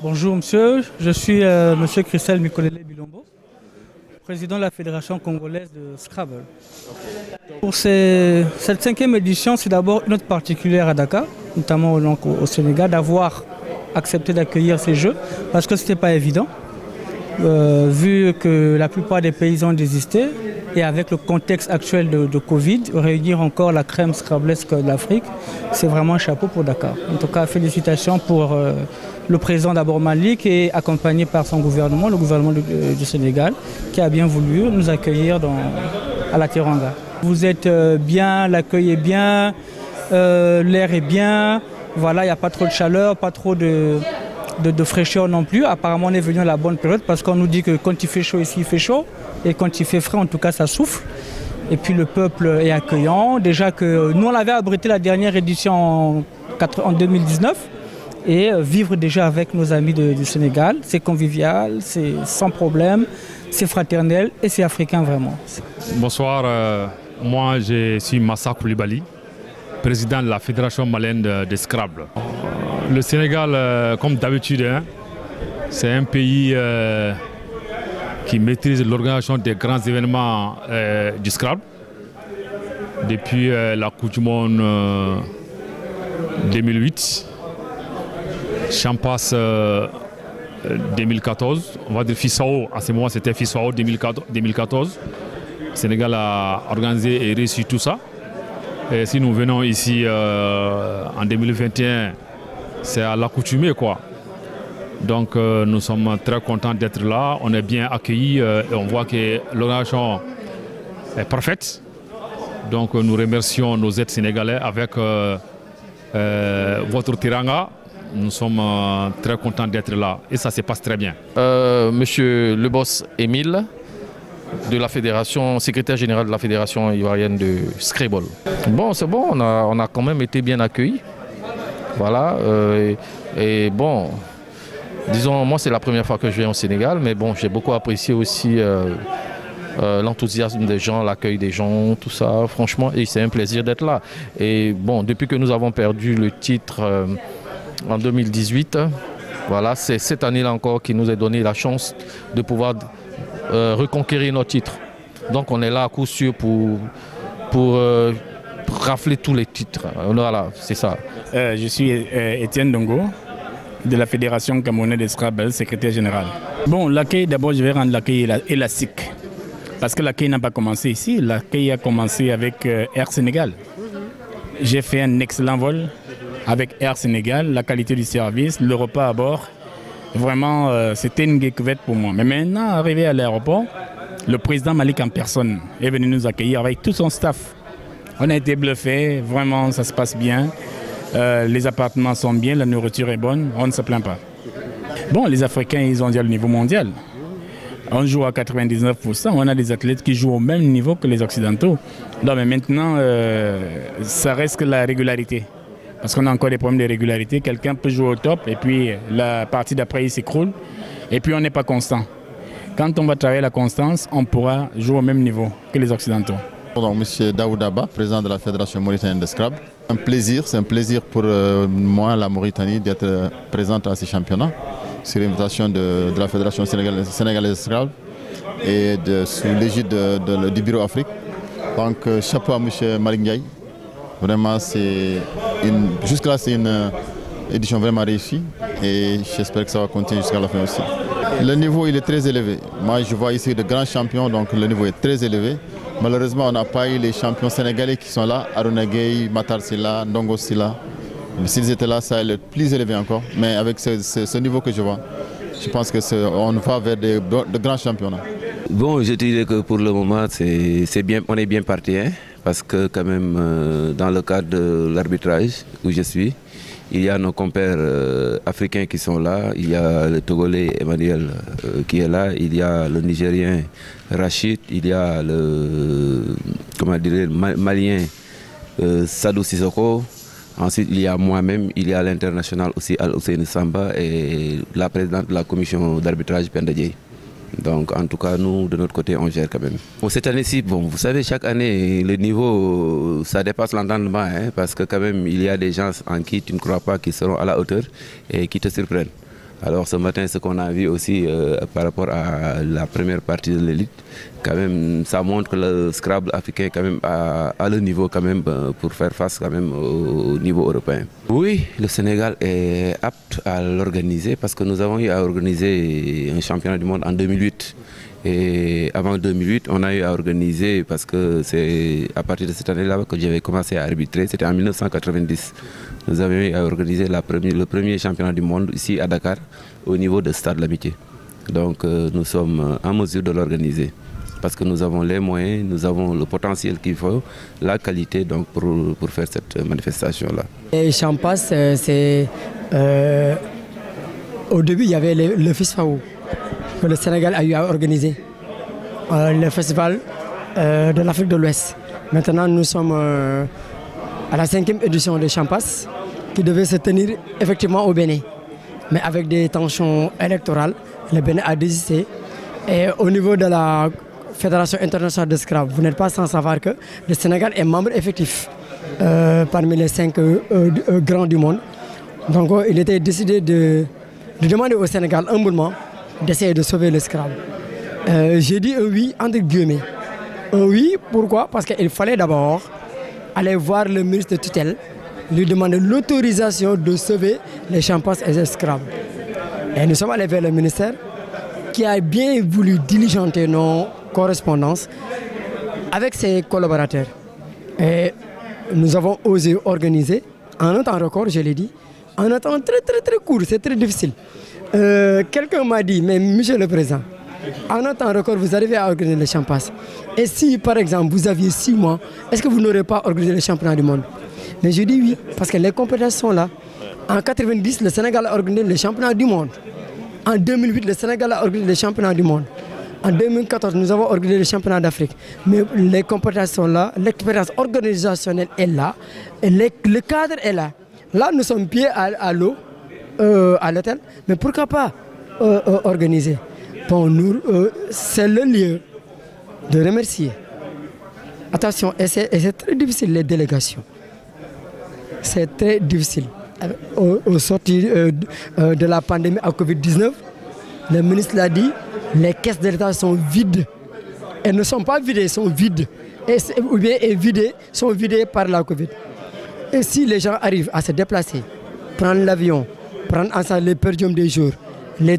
Bonjour monsieur, je suis monsieur Christelle Mikolele Bilombo, président de la Fédération congolaise de Scrabble. Pour cette 5e édition, c'est d'abord une note particulière à Dakar, notamment au Sénégal, d'avoir accepté d'accueillir ces jeux, parce que ce n'était pas évident, vu que la plupart des pays ont désisté, et avec le contexte actuel de Covid, réunir encore la crème scrablesque de l'Afrique, c'est vraiment un chapeau pour Dakar. En tout cas, félicitations pour le président d'abord Malik et accompagné par son gouvernement, le gouvernement du Sénégal, qui a bien voulu nous accueillir à la Teranga. Vous êtes bien, l'accueil est bien, l'air est bien, voilà, il n'y a pas trop de chaleur, pas trop de fraîcheur non plus. Apparemment, on est venu à la bonne période parce qu'on nous dit que quand il fait chaud ici, il fait chaud. Et quand il fait frais, en tout cas, ça souffle. Et puis le peuple est accueillant. Déjà que nous, on avait abrité la dernière édition en 2019. Et vivre déjà avec nos amis du Sénégal, c'est convivial, c'est sans problème, c'est fraternel et c'est africain vraiment. Bonsoir, moi je suis Massa Koulibaly, président de la Fédération malienne de Scrabble. Le Sénégal, comme d'habitude, c'est un pays qui maîtrise l'organisation des grands événements du Scrabble. Depuis la Coupe du Monde 2008, Champas 2014, on va dire FISAO, à ce moment c'était FISAO 2014. Le Sénégal a organisé et réussi tout ça. Et si nous venons ici en 2021, c'est à l'accoutumée quoi. Donc nous sommes très contents d'être là, on est bien accueillis et on voit que l'organisation est parfaite. Donc nous remercions nos aides sénégalais avec votre Teranga. Nous sommes très contents d'être là et ça se passe très bien. Monsieur le boss Émile, de la fédération, secrétaire général de la fédération ivoirienne de Scrabble. Bon, c'est bon, on a quand même été bien accueillis. Voilà, et bon, disons, moi c'est la première fois que je viens au Sénégal, mais bon, j'ai beaucoup apprécié aussi l'enthousiasme des gens, l'accueil des gens, tout ça, franchement, et c'est un plaisir d'être là. Et bon, depuis que nous avons perdu le titre en 2018, voilà, c'est cette année-là encore qui nous a donné la chance de pouvoir reconquérir notre titre. Donc on est là à coup sûr pour rafler tous les titres. Voilà, c'est ça. Je suis Étienne Dongo, de la Fédération camerounaise de Scrabble, secrétaire général. Bon, l'accueil, d'abord je vais rendre l'accueil élastique. Parce que l'accueil n'a pas commencé ici, l'accueil a commencé avec Air Sénégal. J'ai fait un excellent vol avec Air Sénégal, la qualité du service, le repas à bord. Vraiment, c'était une découverte pour moi. Mais maintenant, arrivé à l'aéroport, le président Malik en personne est venu nous accueillir avec tout son staff. On a été bluffés, vraiment, ça se passe bien. Les appartements sont bien, la nourriture est bonne, on ne se plaint pas. Bon, les Africains, ils ont déjà le niveau mondial. On joue à 99%, on a des athlètes qui jouent au même niveau que les Occidentaux. Non, mais maintenant, ça reste que la régularité. Parce qu'on a encore des problèmes de régularité. Quelqu'un peut jouer au top et puis la partie d'après, il s'écroule. Et puis on n'est pas constant. Quand on va travailler la constance, on pourra jouer au même niveau que les Occidentaux. Donc, M. Daoudaba, président de la Fédération mauritanienne de Scrabble. C'est un plaisir pour moi, la Mauritanie, d'être présente à ces championnats. C'est l'invitation de la Fédération sénégalaise de Scrabble et sous l'égide du Bureau Afrique. Donc chapeau à M. Malik Ndiaye. Vraiment, jusque-là, c'est une édition vraiment réussie et j'espère que ça va continuer jusqu'à la fin aussi. Le niveau, il est très élevé. Moi, je vois ici de grands champions, donc le niveau est très élevé. Malheureusement, on n'a pas eu les champions sénégalais qui sont là. Aruna Gueye, Matar Silla, Ndongo Silla. S'ils étaient là, ça allait être plus élevé encore. Mais avec ce niveau que je vois, je pense qu'on va vers de grands championnats. Bon, je dirais que pour le moment, on est bien parti. Parce que quand même, dans le cadre de l'arbitrage où je suis, il y a nos compères africains qui sont là, il y a le Togolais Emmanuel qui est là, il y a le Nigérien Rachid, il y a le Malien Sadou Sissoko, ensuite il y a moi-même, il y a l'international aussi Al-Hussein Samba et la présidente de la commission d'arbitrage Penda Dieye. Donc en tout cas, nous, de notre côté, on gère quand même. Bon, cette année-ci, bon, vous savez, chaque année, le niveau, ça dépasse l'entendement, hein, parce que quand même, il y a des gens en qui tu ne crois pas qui seront à la hauteur et qui te surprennent. Alors ce matin, ce qu'on a vu aussi par rapport à la première partie de l'élite, quand même, ça montre que le Scrabble africain quand même a le niveau quand même pour faire face quand même au niveau européen. Oui, le Sénégal est apte à l'organiser parce que nous avons eu à organiser un championnat du monde en 2008. Et avant 2008, on a eu à organiser, parce que c'est à partir de cette année-là que j'avais commencé à arbitrer, c'était en 1990. Nous avions eu à organiser le premier championnat du monde ici à Dakar, au niveau de Stade L'Amitié. Donc nous sommes en mesure de l'organiser, parce que nous avons les moyens, nous avons le potentiel qu'il faut, la qualité donc, pour faire cette manifestation-là. Champas, c'est... au début, il y avait le FISFAO, que le Sénégal a eu à organiser, le festival de l'Afrique de l'Ouest. Maintenant, nous sommes à la 5e édition de Champas, qui devait se tenir effectivement au Bénin. Mais avec des tensions électorales, le Bénin a désisté. Et au niveau de la Fédération internationale de Scrabble, vous n'êtes pas sans savoir que le Sénégal est membre effectif parmi les 5 grands du monde. Donc il était décidé de demander au Sénégal humblement d'essayer de sauver le Scrabble. J'ai dit un oui entre guillemets. Un oui, pourquoi? Parce qu'il fallait d'abord aller voir le ministre de tutelle, lui demander l'autorisation de sauver les Champas et les Scrabble. Et nous sommes allés vers le ministère qui a bien voulu diligenter nos correspondances avec ses collaborateurs. Et nous avons osé organiser en un temps record, je l'ai dit, en un temps très court, c'est très difficile. Quelqu'un m'a dit, mais monsieur le président, en un temps record, vous arrivez à organiser les Champas. Et si, par exemple, vous aviez 6 mois, est-ce que vous n'aurez pas organisé les championnats du monde? Mais je dis oui, parce que les compétences sont là. En 1990, le Sénégal a organisé les championnats du monde. En 2008, le Sénégal a organisé les championnats du monde. En 2014, nous avons organisé les championnats d'Afrique. Mais les compétences sont là, l'expérience organisationnelle est là, et le cadre est là. Là, nous sommes pieds à l'eau, à l'hôtel, mais pourquoi pas organiser? Bon, c'est le lieu de remercier. Attention, et c'est très difficile les délégations. C'est très difficile. Au sortir de la pandémie à Covid-19, le ministre l'a dit, les caisses de l'État sont vides. Elles ne sont pas vidées, elles sont vides. Ou bien sont vidées par la Covid. Et si les gens arrivent à se déplacer, prendre l'avion, prendre ensemble les perdiums des jours, la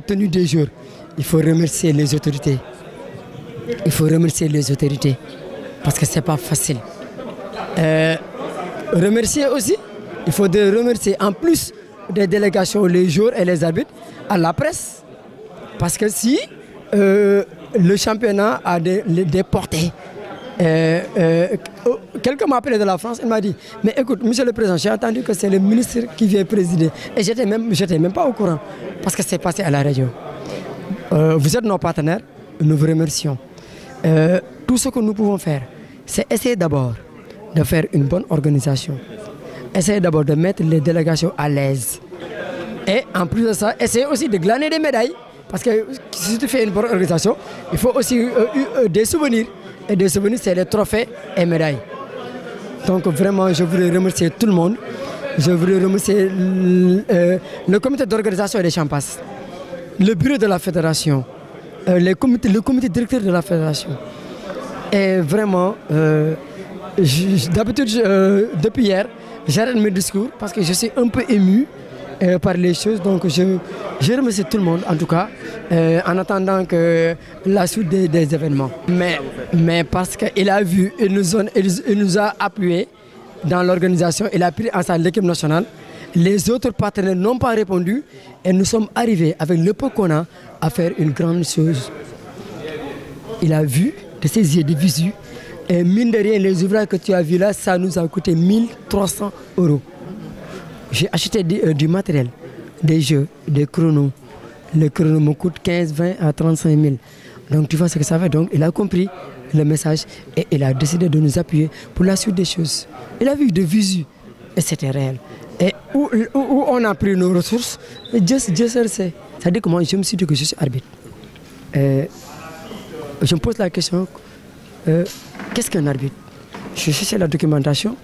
tenue des jours, il faut remercier les autorités. Il faut remercier les autorités. Parce que ce n'est pas facile. Remercier aussi, il faut remercier en plus des délégations, les joueurs et les arbitres, à la presse. Parce que si le championnat a des portées, quelqu'un m'a appelé de la France, il m'a dit, mais écoute, monsieur le président, j'ai entendu que c'est le ministre qui vient présider. Et j'étais même pas au courant, parce que c'est passé à la région. Vous êtes nos partenaires, nous vous remercions. Tout ce que nous pouvons faire, c'est essayer d'abord de faire une bonne organisation. Essayer d'abord de mettre les délégations à l'aise. Et en plus de ça, essayer aussi de glaner des médailles. Parce que si tu fais une bonne organisation, il faut aussi des souvenirs. Et des souvenirs, c'est les trophées et médailles. Donc vraiment, je voulais remercier tout le monde. Je voulais remercier le comité d'organisation des Champas, le bureau de la fédération, le comité directeur de la fédération. Et vraiment, d'habitude, depuis hier, j'arrête mes discours parce que je suis un peu ému par les choses. Donc je remercie tout le monde, en tout cas, en attendant que la suite des événements. Mais parce qu'il a vu, il nous a appuyés dans l'organisation, il a pris en charge l'équipe nationale. Les autres partenaires n'ont pas répondu et nous sommes arrivés avec le peu qu'on a à faire une grande chose. Il a vu de ses yeux de visu. Et mine de rien, les ouvrages que tu as vus là, ça nous a coûté 1300 €. J'ai acheté du matériel, des jeux, des chronos. Le chrono me coûte 15, 20 à 35 000. Donc tu vois ce que ça fait. Donc il a compris le message et il a décidé de nous appuyer pour la suite des choses. Il a vu de visu et c'était réel. Et où on a pris nos ressources, Dieu seul sait. C'est-à-dire que moi je me suis dit que je suis arbitre. je me pose la question, qu'est-ce qu'un arbitre? Je cherchais la documentation,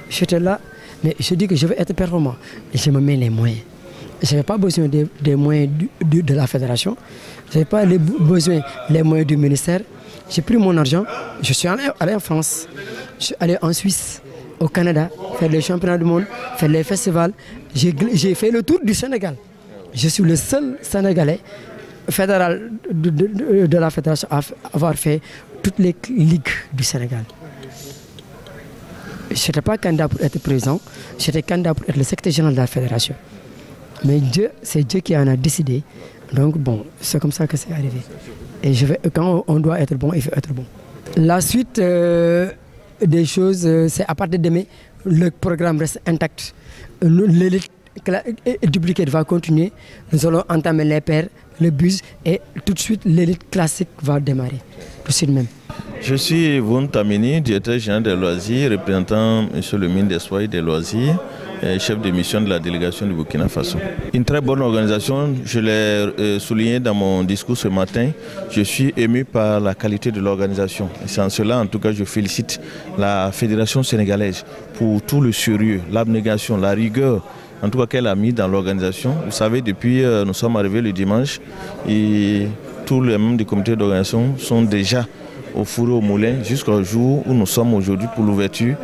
j'étais là, mais je dis que je veux être performant. Et je me mets les moyens. Je n'avais pas besoin des moyens de la fédération, je n'avais pas besoin des moyens du ministère. J'ai pris mon argent, je suis allé en France, je suis allé en Suisse, au Canada, faire les championnats du monde, faire les festivals. J'ai fait le tour du Sénégal. Je suis le seul Sénégalais fédéral de la fédération à avoir fait toutes les ligues du Sénégal. Je n'étais pas candidat pour être président, j'étais candidat pour être le secrétaire général de la fédération. Mais c'est Dieu qui en a décidé. Donc bon, c'est comme ça que c'est arrivé. Et quand on doit être bon, il faut être bon. La suite des choses, c'est à partir de demain, le programme reste intact. L'élite dupliquée va continuer. Nous allons entamer les paires, le bus et tout de suite l'élite classique va démarrer. Tout de suite même. Je suis Voun Tamini, directeur général des loisirs, représentant M. le ministre des Sports et des Loisirs, chef de mission de la délégation du Burkina Faso. Une très bonne organisation, je l'ai souligné dans mon discours ce matin. Je suis ému par la qualité de l'organisation. C'est en cela, en tout cas, je félicite la Fédération sénégalaise pour tout le sérieux, l'abnégation, la rigueur, en tout cas qu'elle a mis dans l'organisation. Vous savez, depuis nous sommes arrivés le dimanche, et tous les membres du comité d'organisation sont déjà au four et au moulin jusqu'au jour où nous sommes aujourd'hui pour l'ouverture.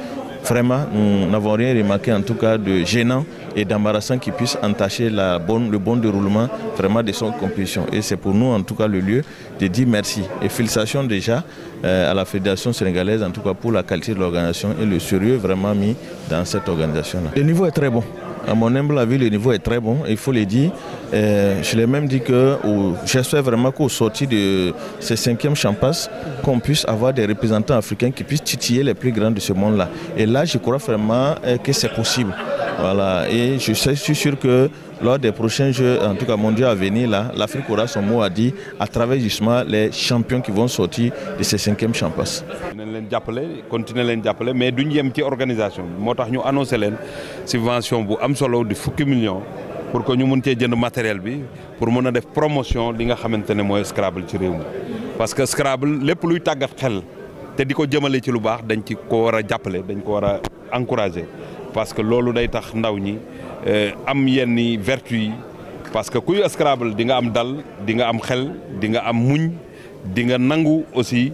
Vraiment, nous n'avons rien remarqué en tout cas de gênant et d'embarrassant qui puisse entacher le bon déroulement vraiment de son compétition. Et c'est pour nous en tout cas le lieu de dire merci. Et félicitations déjà à la Fédération sénégalaise en tout cas pour la qualité de l'organisation et le sérieux vraiment mis dans cette organisation-là. Le niveau est très bon. À mon humble avis, le niveau est très bon, il faut le dire. Je l'ai même dit que j'espère vraiment qu'au sorti de ces 5e Champas, qu'on puisse avoir des représentants africains qui puissent titiller les plus grands de ce monde-là. Et là, je crois vraiment que c'est possible. Voilà. Et je suis sûr que lors des prochains Jeux, en tout cas mondiaux à venir, l'Afrique aura son mot à dire à travers justement les champions qui vont sortir de ces 5e Champas. Continuer leen jàppale mais duñ yem ci organisation moo tax ñu annoncé leen subvention bu am solo di fukki millions pour que ñu mën cee jënd matériel bi pour mën a def promotion li nga xamante ne mooy Scrabble ci réew mi. parce que Scrabble lépp luy tàggat xel te di ko jëmale ci lu baax dañ ci ko war a jàppale dañ ko war a encourager parce que loolu day tax ndaw ñi am yenn vertu yi parce que kuy Scrabble di nga am dal di nga am xel di nga am muñ di nga nangu aussi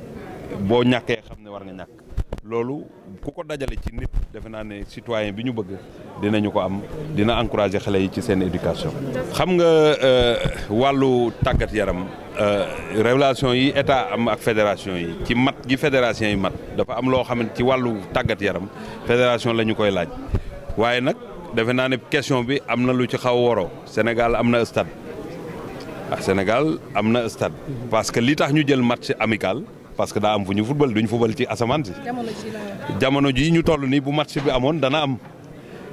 boo ñàkkee xam ne war nga ñàkk loolu ku ko dajale ci nit defe naa ne citoyen bi ñu bëgg dinañu ko am dina encourager xale yi ci seen éducation. xam nga wàllu tàggat yaram relation yi état am ak fédération yi ci mat gi fédération yi mat dafa am loo xamante ci wàllu tàggat yaram fédération la ñu koy laaj waaye nag defe naa ne question bi am na lu ci xaw a waroo Sénégal am na stade Sénégal am na stade parce que li tax ñu jël match amical. parce que daa am fu ñu football duñ football ci asamaan si jamono ji ñu toll nii bu match bi amoon dana am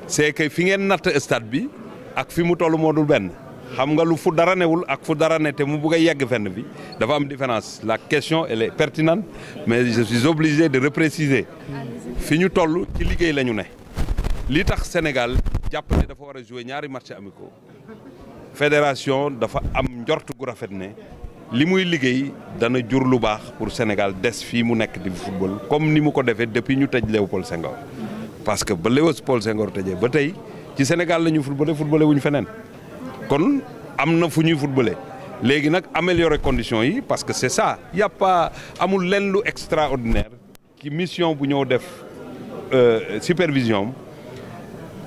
c'est que fi ngeen natt stade bi ak fi mu toll moo dul benn xam nga lu fu dara newul ak fu dara ne te mu bugg a yegg fenn bi dafa am différence la question elle est pertinente mais je suis obligé de repréciser fi ñu toll ci liggéey la ñu ne li tax Sénégal jàpp ne dafa war a jouer ñaari match amicaux fédération dafa am njort gu rafet ne li muy liggéey dana jur lu baax pour Sénégal des fii mu nekk di football comme ni mu ko defee depuis ñu tëj Léopold Senghor parce que ba Léopold Senghor tëjee ba tey ci Sénégal la ñu footballé wuñu feneen kon am na fu ñuy footballé léegi nag améliorer conditions yi parce que c'est ça y a pas amul lenn lu extraordinaire ci mission bu ñëw def supervision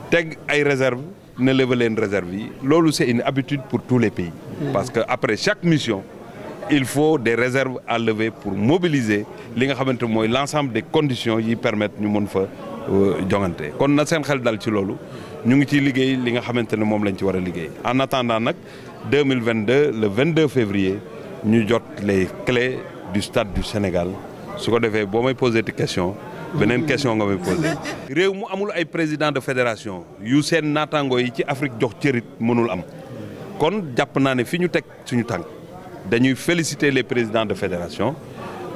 teg ay réserve ne lever leen réserve yi loolu c'est une habitude pour tous les pays parce que après chaque mission il faut des réserves à lever pour mobiliser li nga xamante mooy l'ensemble des conditions yi permettre ñu mën fa jongante kon na seen xel dal ci loolu ñu ngi ciy liggéey li nga xamante ne moom lañ ci war a liggéey en attendant nag 2022 le 22 février ñu jot les clés du stade du Sénégal su ko defee boo may poser des questions beneen question nga may poser réew mu amul ay président de fédération yu seen naataango yi ci Afrique jox cërit mënul am kon jàpp naa ne fi ñu teg suñu tànk dañuy féliciter les présidents de fédération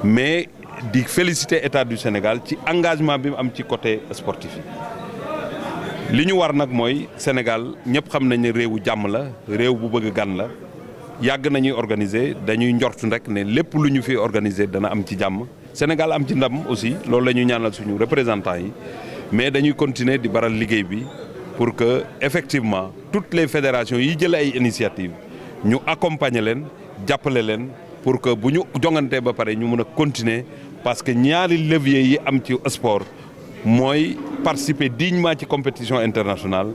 mais di féliciter État du Sénégal ci engagement bi mu am ci côté sportif yi li ñu war nag mooy Sénégal ñëpp xam nañ ne réewu jàmm la réew bu bëgg gan la yàgg nañuy organiser dañuy njortu rek ne lépp lu ñu fi organiser dana am ci jàmm Sénégal am ci ndam aussi loolu la ñu ñaanal suñu représentants yi mais dañuy continuer di baral liggéey bi pour que effectivement toutes les fédérations yi jël ay initiatives ñu accompagner leen jàppale leen pour que bu ñu jongantee ba pare ñu mën a continuer parce que ñaari levier yi am ci sport mooy participer dignement ci compétition internationale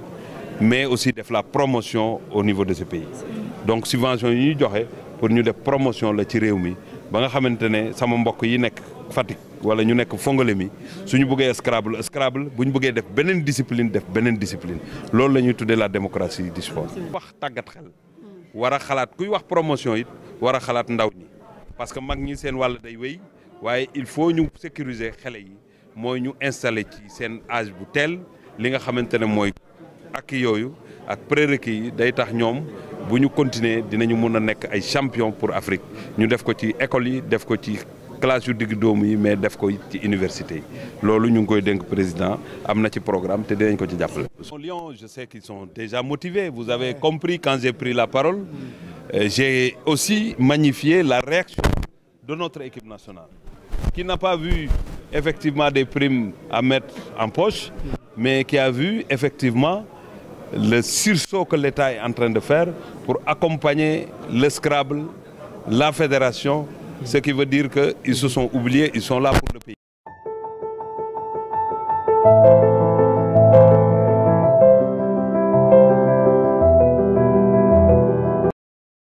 mais aussi def la promotion au niveau de ce pays donc subvention yi ñuy joxe pour ñu def promotion la ci réew mi ba nga xamante ne sama mbokk yi nekk Fatick wala ñu nekk Fongolemi suñu bëggee Scrabble bu ñu bëggee def beneen discipline loolu la ñuy tuddee la démocratie du sport. wax tàggat xel war a xalaat kuy wax promotion it war a xalaat ndaw ñi parce que mag ñi seen wàll day wéy waaye il faut ñu sécuriser xale yi mooy ñu installer ci seen âge bu teel li nga xamante ne mooy ak yooyu ak prérequis yi day tax ñoom bu ñu continuer dinañu mën a nekk ay champion pour Afrique ñu def ko ci école yi def ko ci classe yu digg doomu yi mais def ko ci université yi loolu ñu ngi koy dénk président am na ci programme te dinañ ko ci jàppale. Lions, je sais qu'ils sont déjà motivés. Vous avez compris quand j'ai pris la parole. J'ai aussi magnifié la réaction de notre équipe nationale qui n'a pas vu effectivement des primes à mettre en poche mais qui a vu effectivement le sursaut que l'État est en train de faire pour accompagner le Scrabble, la fédération, ce qui veut dire qu'ils se sont oubliés, ils sont là pour le pays.